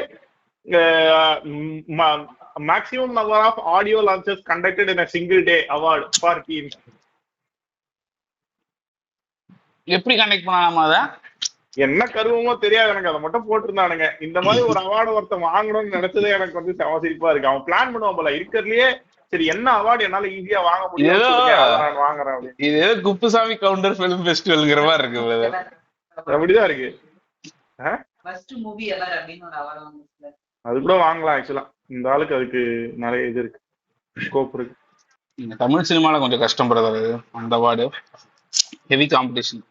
maximum number of audio launches conducted in a single day award for teams. எப்படி கண்டக்ட் பண்ணலாமா? அத என்ன கருவமோ தெரியாது எனக்கு, அதை மட்டும் போட்டிருந்தானுங்க. இந்த மாதிரி ஒரு அவார்டு ஒருத்தன் வாங்கணும்னு நினைச்சதே எனக்கு வந்து சிரிப்பா இருக்கு. அவன் பிளான் பண்ணுவான் போல இருக்கிறதுலயே, சரி என்ன அவார்டு என்னால ஈஸியா வாங்க முடியும் வாங்குறேன். இது ஏதோ குப்புசாமி கவுண்டர் ஃபிலிம் ஃபெஸ்டிவல்ங்கிற மாதிரி இருக்கு. அப்படிதான் இருக்கு. அது கூட வாங்கலாம் ஆக்சுவலா. இந்த ஆளுக்கு அதுக்கு நிறைய இது இருக்கு, ஸ்கோப் இருக்கு. தமிழ் சினிமால கொஞ்சம் கஷ்டம் படுறது அந்த அவார்டு, ஹெவி காம்படிஷன்.